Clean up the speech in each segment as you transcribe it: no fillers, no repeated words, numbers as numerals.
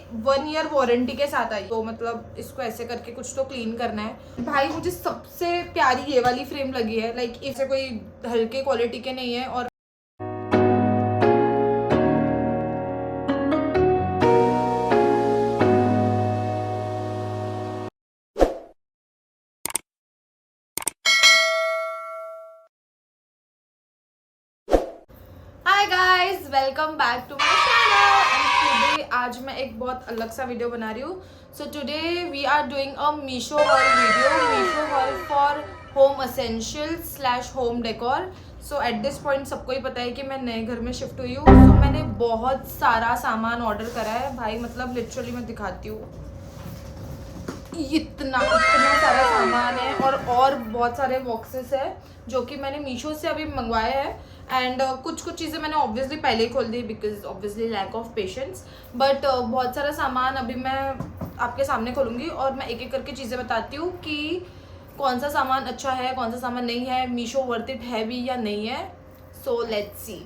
1 year warranty के साथ आई। तो मतलब इसको ऐसे करके कुछ तो क्लीन करना है। भाई मुझे सबसे प्यारी ये वाली फ्रेम लगी है, लाइक इसे कोई हल्के क्वालिटी के नहीं है। और hi guys, welcome back to my channel and today आज मैं एक बहुत अलग सा वीडियो बना रही हूँ। So today we are doing a Meesho haul video, Meesho haul for home essentials slash home decor. So at this point सबको ही पता है कि मैं नए घर में शिफ्ट हुई हूँ। सो मैंने बहुत सारा सामान ऑर्डर करा है भाई, मतलब लिटरली मैं दिखाती हूँ, इतना सारा सामान है। और बहुत सारे बॉक्सेस है जो कि मैंने मीशो से अभी मंगवाए हैं। एंड कुछ चीज़ें मैंने ऑब्वियसली पहले ही खोल दी because obviously lack of patience. But बहुत सारा सामान अभी मैं आपके सामने खोलूँगी और मैं एक एक करके चीज़ें बताती हूँ कि कौन सा सामान अच्छा है, कौन सा सामान नहीं है, मीशो वर्थ इट है भी या नहीं है। So let's see.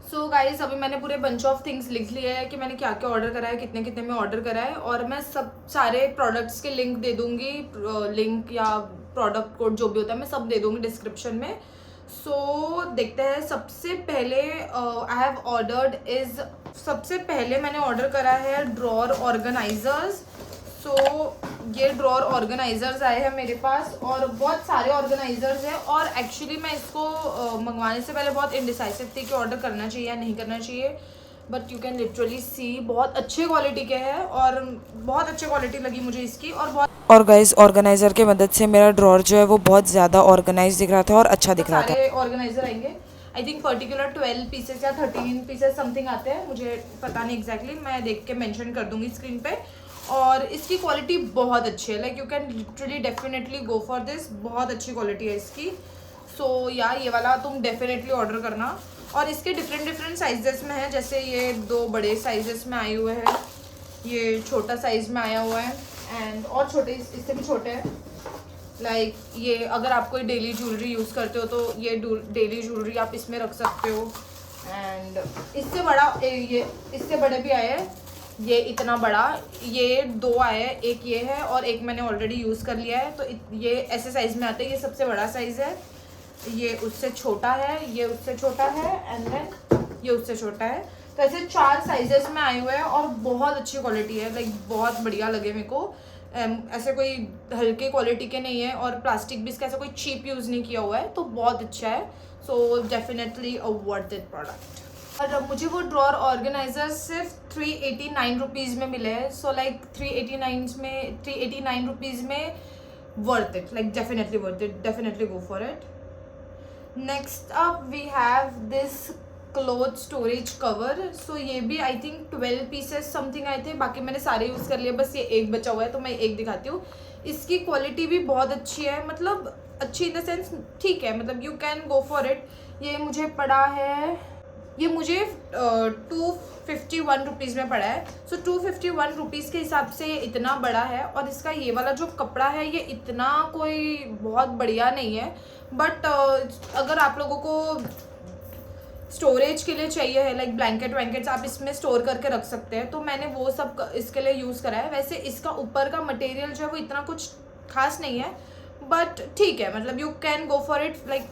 So guys अभी मैंने पूरे बंच ऑफ थिंग्स लिख लिए है कि मैंने क्या क्या ऑर्डर करा है, कितने कितने में ऑर्डर करा है। और मैं सब सारे प्रोडक्ट्स के लिंक दे दूंगी, लिंक या प्रोडक्ट कोड जो भी होता है मैं सब दे दूंगी डिस्क्रिप्शन में। सो देखते हैं। सबसे पहले आई हैव ऑर्डर्ड इज, सबसे पहले मैंने ऑर्डर करा है ड्रॉर ऑर्गेनाइजर्स। सो ये ड्रॉर ऑर्गेनाइजर्स आए हैं मेरे पास और बहुत सारे ऑर्गेनाइजर्स हैं। और एक्चुअली मैं इसको मंगवाने से पहले बहुत इनडिसाइसिव थी कि ऑर्डर करना चाहिए या नहीं करना चाहिए। But you can literally see बहुत अच्छे क्वालिटी के हैं और बहुत अच्छी क्वालिटी लगी मुझे इसकी। और गाइस ऑर्गेनाइज़र की मदद से मेरा ड्रॉर जो है वो बहुत ज़्यादा ऑर्गेनाइज दिख रहा था और अच्छा दिख रहा था। सारे ऑर्गेनाइजर आएंगे, आई थिंक पर्टिकुलर 12 पीसेस या 13 पीसेस समथिंग आते हैं, मुझे पता नहीं एग्जैक्टली, मैं देख के मेंशन कर दूंगी स्क्रीन पे। और इसकी क्वालिटी बहुत अच्छी है, like you can literally definitely go for this, बहुत अच्छी क्वालिटी है इसकी। सो या ये वाला तुम डेफिनेटली ऑर्डर करना। और इसके डिफरेंट साइजेस में है, जैसे ये 2 बड़े साइजेस में आए हुए हैं, ये छोटा साइज में आया हुआ है एंड और छोटे इससे भी छोटे हैं। लाइक ये अगर आप कोई डेली ज्वेलरी यूज़ करते हो तो ये डेली ज्वेलरी आप इसमें रख सकते हो। एंड इससे बड़ा ये इससे बड़े भी आए हैं, ये इतना बड़ा, ये 2 आए हैं, एक ये है और एक मैंने ऑलरेडी यूज़ कर लिया है। तो ये ऐसे साइज़ में आते हैं, ये सबसे बड़ा साइज़ है, ये उससे छोटा है, ये उससे छोटा है एंड देन ये उससे छोटा है। तो ऐसे 4 साइजेस में आए हुए हैं और बहुत अच्छी क्वालिटी है, लाइक बहुत बढ़िया लगे मेरे को। ऐसे कोई हल्के क्वालिटी के नहीं है और प्लास्टिक भी इसका ऐसा कोई चीप यूज़ नहीं किया हुआ है, तो बहुत अच्छा है। So definitely a worth it product. और मुझे वो ड्रॉर ऑर्गेनाइजर सिर्फ 389 रुपीज़ में मिले हैं। सो लाइक 389 रुपीज़ में worth it, like definitely worth it, definitely go for it. Next up we have this cloth storage cover. So ये भी आई थिंक 12 पीसेस समथिंग आए थे, बाकी मैंने सारे यूज़ कर लिए, बस ये एक बचा हुआ है तो मैं एक दिखाती हूँ। इसकी क्वालिटी भी बहुत अच्छी है, मतलब अच्छी इन द सेंस ठीक है, मतलब you can go for it. ये मुझे पड़ा है, ये मुझे 251 रुपीज़ में पड़ा है। सो 251 रुपीज़ के हिसाब से ये इतना बड़ा है। और इसका ये वाला जो कपड़ा है ये इतना कोई बहुत बढ़िया नहीं है, बट अगर आप लोगों को स्टोरेज के लिए चाहिए है, लाइक ब्लैंकेट वैंकेट्स आप इसमें स्टोर करके रख सकते हैं, तो मैंने वो सब इसके लिए यूज़ करा है। वैसे इसका ऊपर का मटेरियल जो है वो इतना कुछ खास नहीं है, बट ठीक है, मतलब you can go for it. Like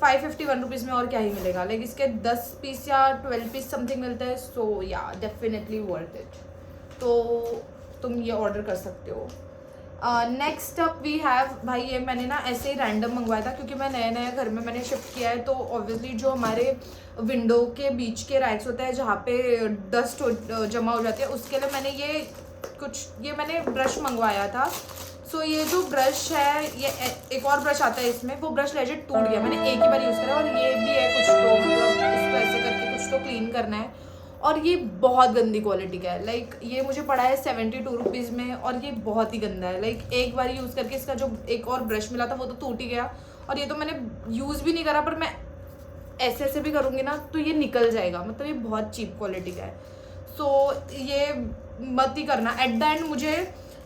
551 rupees में और क्या ही मिलेगा, लाइक इसके 10 पीस या 12 पीस समथिंग मिलते हैं। सो या डेफिनेटली वर्थ इट, तो तुम ये ऑर्डर कर सकते हो। नेक्स्ट अप वी हैव, भाई ये मैंने ना ऐसे ही रैंडम मंगवाया था क्योंकि मैं नया घर में मैंने शिफ्ट किया है, तो ऑब्वियसली जो हमारे विंडो के बीच के रैक्स होते हैं जहाँ पे डस्ट जमा हो जाती है, उसके लिए मैंने ये मैंने ब्रश मंगवाया था। सो ये जो ब्रश है, ये एक और ब्रश आता है इसमें, वो ब्रश लेजिट टूट गया, मैंने एक ही बार यूज़ करा। और ये भी है कुछ तो, मतलब इसको ऐसे करके कुछ तो क्लीन करना है और ये बहुत गंदी क्वालिटी का है। लाइक ये मुझे पड़ा है 72 रुपीज़ में और ये बहुत ही गंदा है। लाइक एक बार यूज़ करके इसका जो एक और ब्रश मिला था वो तो टूट ही गया, और ये तो मैंने यूज़ भी नहीं करा, पर मैं ऐसे भी करूँगी ना तो ये निकल जाएगा, मतलब ये बहुत चीप क्वालिटी का है। सो ये मत ही करना। एट द एंड मुझे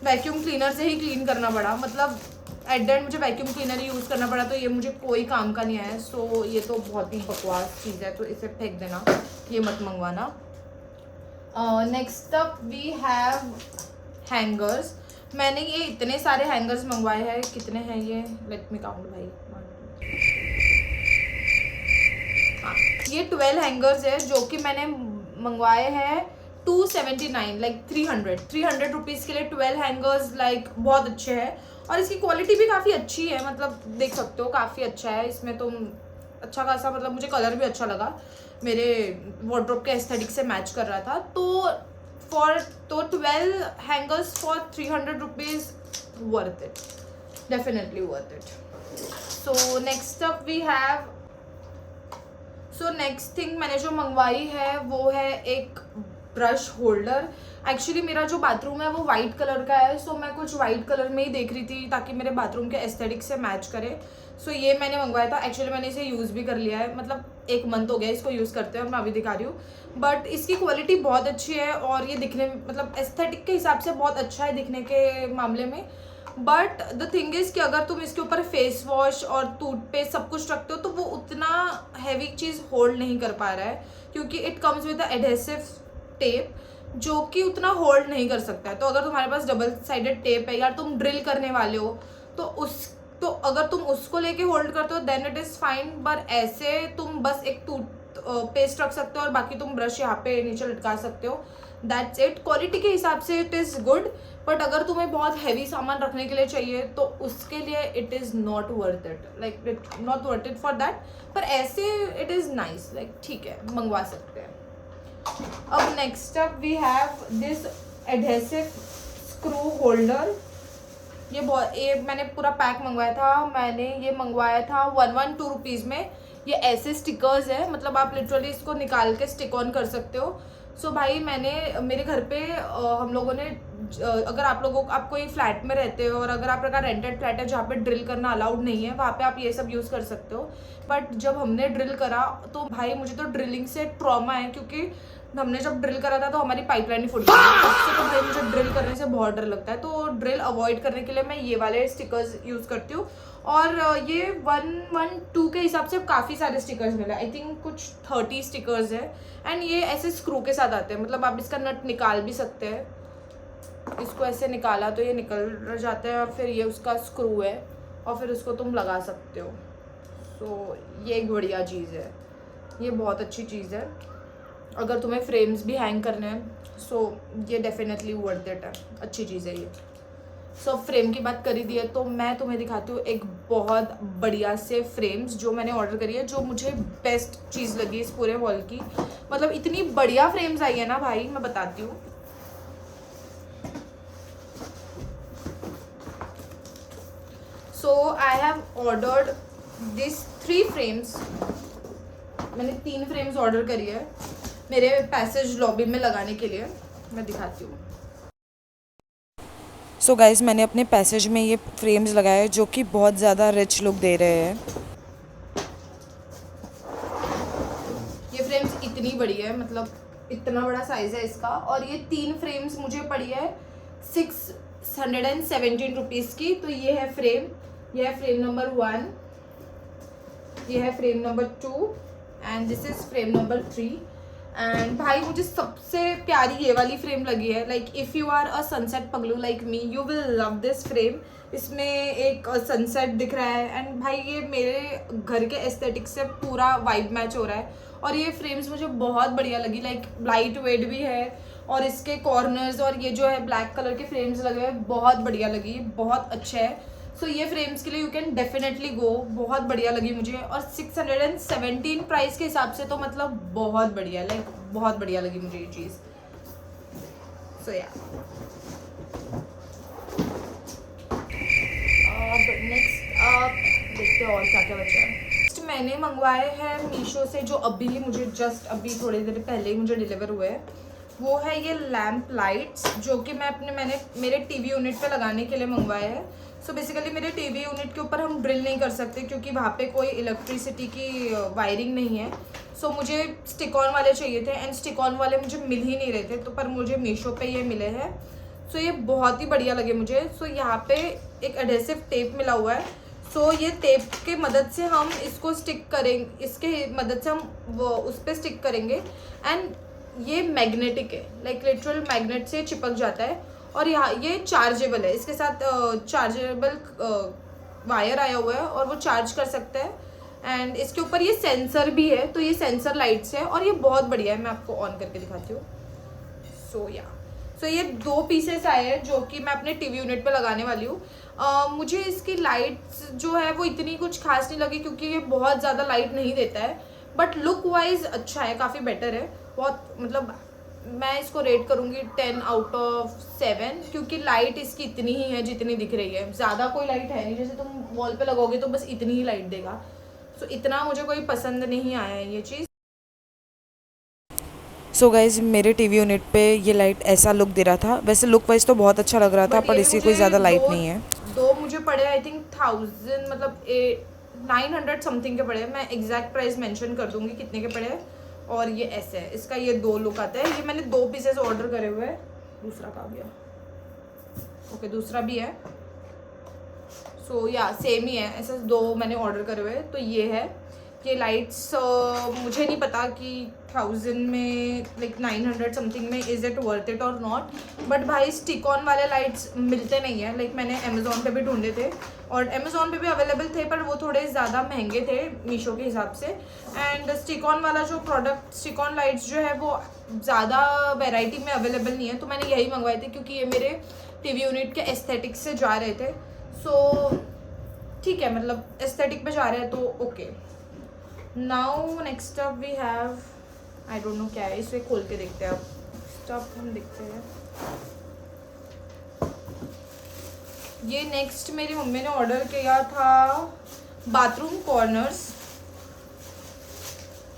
वैक्यूम क्लीनर से ही क्लीन करना पड़ा, मतलब एट द एंड मुझे वैक्यूम क्लीनर ही यूज़ करना पड़ा, तो ये मुझे कोई काम का नहीं आया। सो ये तो बहुत ही बकवास चीज़ है, तो इसे फेंक देना, ये मत मंगवाना। Next up we have hangers. मैंने ये इतने सारे हैंगर्स मंगवाए हैं, कितने हैं ये, लेट मी काउंट भाई। हाँ, ये 12 हैंगर्स है जो कि मैंने मंगवाए हैं 279, लाइक 300 रुपीज़ के लिए 12 हैंगर्स, लाइक बहुत अच्छे हैं। और इसकी क्वालिटी भी काफ़ी अच्छी है, मतलब देख सकते हो काफ़ी अच्छा है। इसमें तुम अच्छा खासा, मतलब मुझे कलर भी अच्छा लगा, मेरे वार्डरोब के एस्थेटिक से मैच कर रहा था। तो 12 hangers for 300 rupees, worth it, definitely worth it. So next up we have, so next thing मैंने जो मंगवाई है वो है एक ब्रश होल्डर। एक्चुअली मेरा जो बाथरूम है वो वाइट कलर का है, सो मैं कुछ वाइट कलर में ही देख रही थी ताकि मेरे बाथरूम के एस्थेटिक से मैच करे। सो ये मैंने मंगवाया था। एक्चुअली मैंने इसे यूज़ भी कर लिया है, मतलब 1 मंथ हो गया इसको यूज़ करते हैं और मैं अभी दिखा रही हूँ। बट इसकी क्वालिटी बहुत अच्छी है और ये दिखने में, मतलब एस्थेटिक के हिसाब से बहुत अच्छा है दिखने के मामले में। बट द थिंग इज़ कि अगर तुम इसके ऊपर फेस वॉश और टूथपेस्ट सब कुछ रखते हो तो वो उतना हैवी चीज़ होल्ड नहीं कर पा रहा है, क्योंकि it comes with adhesive tape जो कि उतना होल्ड नहीं कर सकता है। तो अगर तुम्हारे पास डबल साइडेड टेप है या तुम ड्रिल करने वाले हो तो अगर तुम उसको लेके होल्ड करते हो देन इट इज़ फाइन। पर ऐसे तुम बस एक टूथ पेस्ट रख सकते हो और बाकी तुम ब्रश यहाँ पे नीचे लटका सकते हो, दैट्स इट। क्वालिटी के हिसाब से इट इज़ गुड, बट अगर तुम्हें बहुत हैवी सामान रखने के लिए चाहिए तो उसके लिए it is not worth it, like not worth it for that. पर ऐसे इट इज़ नाइस, लाइक ठीक है, मंगवा सकते हैं। अब next up we have this adhesive screw holder. ये मैंने पूरा पैक मंगवाया था, मैंने ये मंगवाया था 112 रुपीज़ में। ये ऐसे स्टिकर्स है, मतलब आप लिटरली इसको निकाल के स्टिक ऑन कर सकते हो। सो भाई मैंने मेरे घर पे हम लोगों ने, अगर आप कोई फ्लैट में रहते हो और अगर आपका रेंटेड फ्लैट है जहाँ पे ड्रिल करना अलाउड नहीं है, वहाँ पे आप ये सब यूज़ कर सकते हो। बट जब हमने ड्रिल करा तो भाई मुझे तो ड्रिलिंग से ट्रॉमा है, क्योंकि हमने जब ड्रिल करा था तो हमारी पाइपलाइन ही फूट गई थी। उससे तो भाई मुझे ड्रिल करने से बहुत डर लगता है, तो ड्रिल अवॉइड करने के लिए मैं ये वाले स्टिकर्स यूज़ करती हूँ। और ये 112 के हिसाब से काफ़ी सारे स्टिकर्स मिले, आई थिंक कुछ 30 स्टिकर्स है। एंड ये ऐसे स्क्रू के साथ आते हैं, मतलब आप इसका नट निकाल भी सकते हैं। इसको ऐसे निकाला तो ये निकल जाता है और फिर ये उसका स्क्रू है और फिर उसको तुम लगा सकते हो। सो ये एक बढ़िया चीज़ है, ये बहुत अच्छी चीज़ है। अगर तुम्हें फ्रेम्स भी हैंग करने हैं सो ये डेफिनेटली वर्थ इट है, अच्छी चीज़ है ये। सो फ्रेम की बात करी दी है तो मैं तुम्हें दिखाती हूँ एक बहुत बढ़िया से फ्रेम्स जो मैंने ऑर्डर करी है, जो मुझे बेस्ट चीज़ लगी इस पूरे वॉल की। मतलब इतनी बढ़िया फ्रेम्स आई है ना भाई, मैं बताती हूँ। So I have ordered this 3 frames. मैंने 3 फ्रेम्स ऑर्डर करी है मेरे पैसेज लॉबी में लगाने के लिए, मैं दिखाती हूँ। सो गाइज़ मैंने अपने पैसेज में ये फ्रेम्स लगाए जो कि बहुत ज़्यादा रिच लुक दे रहे हैं। ये फ्रेम्स इतनी बड़ी है, मतलब इतना बड़ा साइज़ है इसका, और ये 3 फ्रेम्स मुझे पड़ी है 617 रुपीज़ की। तो ये है फ्रेम, ये है फ्रेम नंबर 1, ये है frame number 2 and this is frame number 3। And भाई मुझे सबसे प्यारी ये वाली फ्रेम लगी है। Like if you are a sunset पगलू like me you will love this frame. इसमें एक सनसेट दिख रहा है एंड भाई ये मेरे घर के एस्थेटिक से पूरा वाइब मैच हो रहा है। और ये फ्रेम्स मुझे बहुत बढ़िया लगी, लाइक लाइट वेट भी है और इसके कॉर्नर्स और ये जो है ब्लैक कलर के फ्रेम्स लगे हुए बहुत बढ़िया लगी, बहुत अच्छा है। सो ये फ्रेम्स के लिए यू कैन डेफिनेटली गो, बहुत बढ़िया लगी मुझे। और 617 प्राइस के हिसाब से तो मतलब बहुत बढ़िया, लाइक बहुत बढ़िया लगी मुझे ये चीज़। सो या अब नेक्स्ट आप देखते हैं और क्या क्या बचा है। नेक्स्ट मैंने मंगवाए हैं मीशो से, जो अभी मुझे जस्ट अभी थोड़ी देर पहले ही मुझे डिलीवर हुए हैं। वो है ये लैम्प लाइट्स जो कि मैंने मेरे टीवी यूनिट पे लगाने के लिए मंगवाए हैं। सो बेसिकली मेरे टीवी यूनिट के ऊपर हम ड्रिल नहीं कर सकते क्योंकि वहाँ पे कोई इलेक्ट्रिसिटी की वायरिंग नहीं है। सो मुझे स्टिक ऑन वाले चाहिए थे एंड स्टिक ऑन वाले मुझे मिल ही नहीं रहे थे, तो पर मुझे मीशो पे ये मिले हैं। सो ये बहुत ही बढ़िया लगे मुझे। सो यहाँ पे एक एडहेसिव टेप मिला हुआ है। सो ये टेप के मदद से हम इसको स्टिक करेंगे, इसके मदद से हम वो उस पर स्टिक करेंगे। एंड ये मैग्नेटिक है, लाइक लिटरल मैग्नेट से चिपक जाता है। और यहाँ ये चार्जेबल है, इसके साथ चार्जेबल वायर आया हुआ है और वो चार्ज कर सकता है। एंड इसके ऊपर ये सेंसर भी है, तो ये सेंसर लाइट्स है और ये बहुत बढ़िया है। मैं आपको ऑन करके दिखाती हूँ। सो ये 2 पीसेस आए हैं जो कि मैं अपने टीवी यूनिट पे लगाने वाली हूँ। मुझे इसकी लाइट्स जो है वो इतनी कुछ खास नहीं लगी क्योंकि ये बहुत ज़्यादा लाइट नहीं देता है, बट लुक वाइज अच्छा है, काफ़ी बेटर है बहुत। मतलब मैं इसको रेट करूँगी 10/7 क्योंकि लाइट इसकी इतनी ही है जितनी दिख रही है, ज़्यादा कोई लाइट है नहीं। जैसे तुम वॉल पे लगोगे तो बस इतनी ही लाइट देगा। सो इतना मुझे कोई पसंद नहीं आया है ये चीज़। सो गाइज मेरे टीवी यूनिट पे ये लाइट ऐसा लुक दे रहा था। वैसे लुक वाइज तो बहुत अच्छा लग रहा था, But पर ये इसकी मुझे कोई ज़्यादा लाइट नहीं है। दो मुझे पड़े आई थिंक 1000, मतलब 900 समथिंग के पड़े। मैं एग्जैक्ट प्राइस मेंशन कर दूंगी कितने के पड़े। और ये ऐसे है, इसका ये 2 लुक आता है। ये मैंने 2 पीसेस ऑर्डर करे हुए हैं। दूसरा कहाँ गया? ओके, दूसरा भी है। सो या सेम ही है, ऐसे 2 मैंने ऑर्डर करे हुए हैं। तो ये है, ये लाइट्स मुझे नहीं पता कि 1000 में लाइक 900 समथिंग में इज़ इट वर्थ इट और नॉट। बट भाई स्टिक ऑन वाले लाइट्स मिलते नहीं है। लाइक मैंने अमेज़ोन पे भी ढूंढे थे और अमेज़ोन पे भी अवेलेबल थे, पर वो थोड़े ज़्यादा महंगे थे मीशो के हिसाब से। एंड स्टिक ऑन वाला जो प्रोडक्ट, स्टिक ऑन लाइट्स जो है वो ज़्यादा वेराइटी में अवेलेबल नहीं है। तो मैंने यही मंगवाए थे क्योंकि ये मेरे टीवी यूनिट के एस्थेटिक्स से जा रहे थे। सो ठीक है, मतलब एस्थेटिक पे जा रहे हैं तो okay. Now next up we have, I don't know क्या है, इसे खोल के देखते हैं। अब स्टफ हम देखते हैं। ये नेक्स्ट मेरी मम्मी ने ऑर्डर किया था बाथरूम कॉर्नर्स।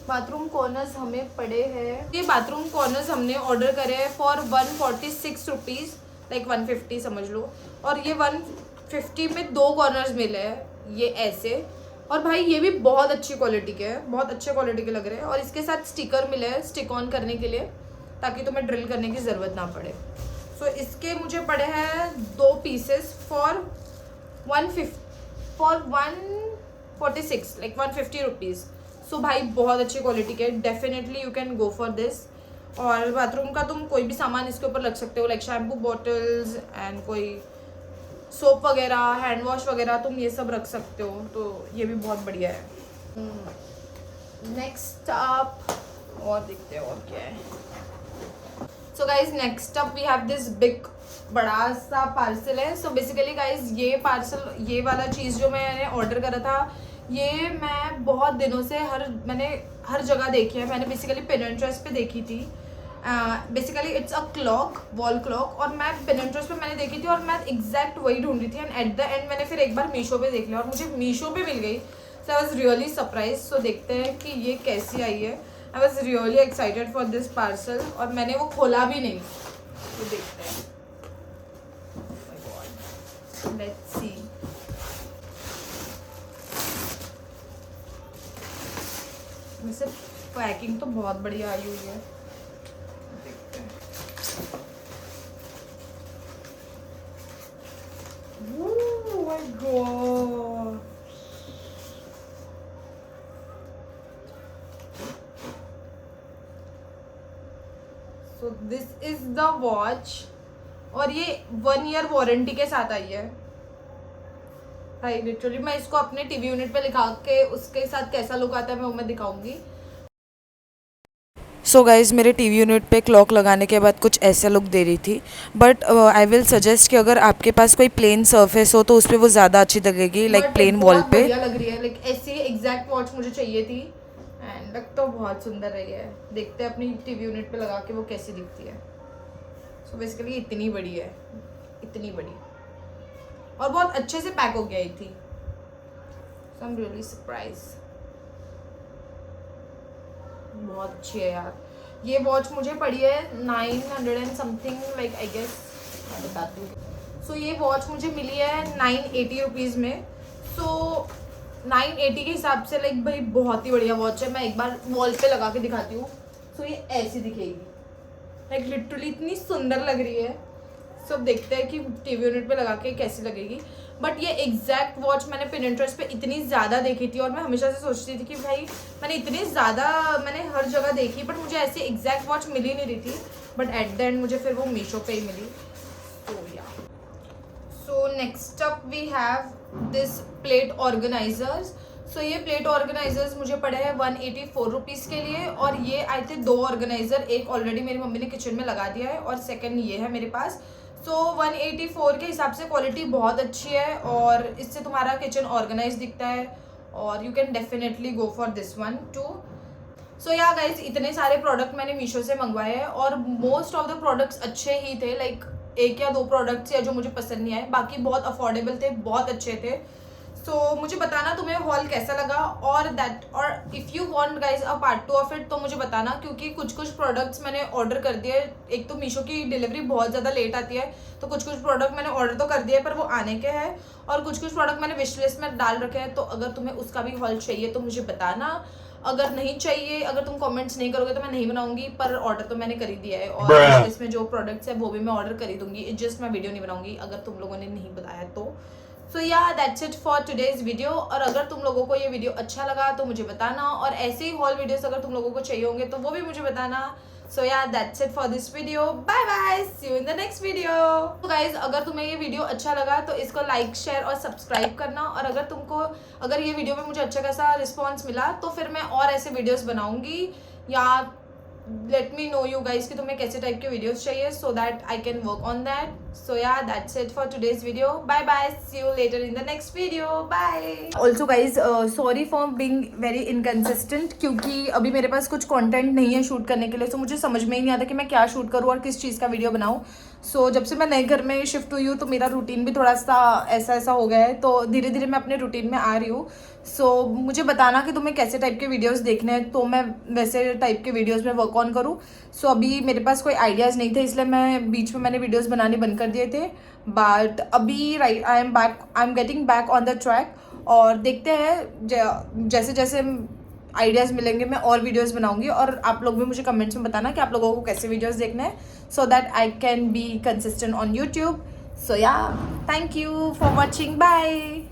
बाथरूम कॉर्नर्स हमें पड़े हैं, ये बाथरूम कॉर्नर्स हमने ऑर्डर करे हैं फॉर 146 रुपीज़, लाइक 150 समझ लो। और ये 150 में 2 कॉर्नर्स मिले हैं ये ऐसे। और भाई ये भी बहुत अच्छी क्वालिटी के हैं, बहुत अच्छे क्वालिटी के लग रहे हैं। और इसके साथ स्टिकर मिले हैं स्टिक ऑन करने के लिए, ताकि तुम्हें ड्रिल करने की ज़रूरत ना पड़े। सो इसके मुझे पड़े हैं 2 पीसेस फॉर 146, लाइक 150 रुपीज़। सो भाई बहुत अच्छी क्वालिटी के, definitely you can go for this. और बाथरूम का तुम कोई भी सामान इसके ऊपर रख सकते हो, लाइक शैम्पू बॉटल्स एंड कोई सोप वगैरह, हैंड वॉश वगैरह, तुम ये सब रख सकते हो। तो ये भी बहुत बढ़िया है। नेक्स्ट अप और देखते हैं और क्या है। So guys next up we have this big, बड़ा सा पार्सल है। सो बेसिकली गाइज ये पार्सल, ये वाला चीज़ जो मैंने ऑर्डर करा था, ये मैं बहुत दिनों से मैंने हर जगह देखी है। मैंने बेसिकली पिनिंटरेस्ट पे देखी थी। Basically it's a clock, wall clock. और मैं पिनिंटरेस्ट पे मैंने देखी थी और मैं एग्जैक्ट वही ढूंढ रही थी। एंड एट द एंड मैंने फिर एक बार मीशो पे देख लिया और मुझे मीशो पे मिल गई। सो आई वॉज रियली सरप्राइज। सो देखते हैं कि ये कैसी आई है। I was really excited for this parcel और मैंने वो खोला भी नहीं। तो देखते हैं, लेट्स सी। वैसे पैकिंग तो बहुत बढ़िया आई हुई है। देखते हैं। Oh my God. So this is the watch और ये 1 ईयर वारंटी के साथ आई है। भाई लिटरली मैं इसको अपने टीवी यूनिट पे लिखा के उसके साथ कैसा लुक आता है मैं वो मैं दिखाऊंगी। सो गाइज मेरे टीवी यूनिट पे क्लॉक लगाने के बाद कुछ ऐसा लुक दे रही थी। बट आई विल सजेस्ट कि अगर आपके पास कोई प्लेन सरफेस हो तो उस पर वो ज़्यादा अच्छी लगेगी, लाइक प्लेन वॉल पे। बढ़िया लग रही है, लाइक ऐसी एग्जैक्ट वॉच मुझे चाहिए थी। एंड लग तो बहुत सुंदर रही है। देखते हैं अपनी टीवी यूनिट पे लगा के वो कैसी दिखती है। सो बेसिकली इतनी बड़ी है, इतनी बड़ी, और बहुत अच्छे से पैक हो गई थी। सो आई एम रियली सरप्राइज। बहुत अच्छी है यार। ये वॉच मुझे पड़ी है 900 and something, like I guess मैं बताती हूँ। सो ये वॉच मुझे मिली है 980 रुपीज़ में। सो 980 के हिसाब से लाइक भाई बहुत ही बढ़िया वॉच है। मैं एक बार वॉल पे लगा के दिखाती हूँ। सो ये ऐसी दिखेगी, लाइक लिटरली इतनी सुंदर लग रही है। सब देखते हैं कि टीवी यूनिट पे लगा के कैसी लगेगी। बट ये एग्जैक्ट वॉच मैंने पिनिंटरेस्ट पे इतनी ज़्यादा देखी थी और मैं हमेशा से सोचती थी कि भाई मैंने इतनी ज़्यादा मैंने हर जगह देखी बट मुझे ऐसी एग्जैक्ट वॉच मिल ही नहीं रही थी, बट एट द एंड मुझे फिर वो मीशो पे ही मिली. तो yeah so next up we have this plate organisers. So ये प्लेट ऑर्गेनाइजर्स मुझे पड़े हैं 184 रुपीज़ के लिए, और ये आए थे 2 ऑर्गेनाइजर. एक ऑलरेडी मेरी मम्मी ने किचन में लगा दिया है और सेकंड ये है मेरे पास. सो 184 के हिसाब से क्वालिटी बहुत अच्छी है और इससे तुम्हारा किचन ऑर्गेनाइज दिखता है और you can definitely go for this one too. So yeah guys, इतने सारे प्रोडक्ट मैंने मीशो से मंगवाए हैं और मोस्ट ऑफ द प्रोडक्ट्स अच्छे ही थे. लाइक 1 या 2 प्रोडक्ट्स या जो मुझे पसंद नहीं आए, बाकी बहुत अफोर्डेबल थे, बहुत अच्छे थे. सो मुझे बताना तुम्हें हॉल कैसा लगा और if you want guys a part 2 of it तो मुझे बताना, क्योंकि कुछ प्रोडक्ट्स मैंने ऑर्डर कर दिए. एक तो मीशो की डिलीवरी बहुत ज़्यादा लेट आती है, तो कुछ प्रोडक्ट मैंने ऑर्डर तो कर दिए पर वो आने के हैं, और कुछ प्रोडक्ट मैंने विश लिस्ट में डाल रखे हैं. तो अगर तुम्हें उसका भी हॉल चाहिए तो मुझे बताना. अगर नहीं चाहिए, अगर तुम कमेंट्स नहीं करोगे तो मैं नहीं बनाऊंगी, पर ऑर्डर तो मैंने कर ही दिया है और विश लिस्ट में जो प्रोडक्ट्स है वो भी मैं ऑर्डर कर ही दूंगी. जस्ट मैं वीडियो नहीं बनाऊंगी अगर तुम लोगों ने नहीं बताया तो. सो yeah that's it for today's video. और अगर तुम लोगों को ये वीडियो अच्छा लगा तो मुझे बताना, और ऐसे ही हॉल वीडियोस अगर तुम लोगों को चाहिए होंगे तो वो भी मुझे बताना. So yeah that's it for this video. Bye bye, see you in the next video. तो गाइज, अगर तुम्हें ये वीडियो अच्छा लगा तो इसको लाइक, शेयर और सब्सक्राइब करना. और अगर ये वीडियो में मुझे अच्छा खासा रिस्पॉन्स मिला तो फिर मैं और ऐसे वीडियोज़ बनाऊँगी, yeah let me know you guys कि तुम्हें कैसे टाइप के वीडियोस चाहिए, so that I can work on that. So yeah that's it for today's video. Bye bye, see you later in the next video. Bye. Also guys, sorry for being very inconsistent, क्योंकि अभी मेरे पास कुछ content नहीं है shoot करने के लिए, तो मुझे समझ में ही नहीं आता कि मैं क्या शूट करूँ और किस चीज़ का वीडियो बनाऊँ. सो जब से मैं नए घर में शिफ्ट हुई हूँ तो मेरा रूटीन भी थोड़ा सा ऐसा हो गया है, तो धीरे धीरे मैं अपने रूटीन में आ रही हूँ. सो मुझे बताना कि तुम्हें कैसे टाइप के वीडियोस देखने हैं, तो मैं वैसे टाइप के वीडियोस में वर्क ऑन करूँ. सो अभी मेरे पास कोई आइडियाज़ नहीं थे, इसलिए मैं बीच में मैंने वीडियोस बनाने बंद कर दिए थे. बट अभी right I am getting back on the track, और देखते हैं जैसे जैसे आइडियाज़ मिलेंगे मैं और वीडियोस बनाऊंगी. और आप लोग भी मुझे कमेंट्स में बताना कि आप लोगों को कैसे वीडियोस देखने हैं, so that I can be consistent on YouTube. So yeah, thank you for watching. Bye.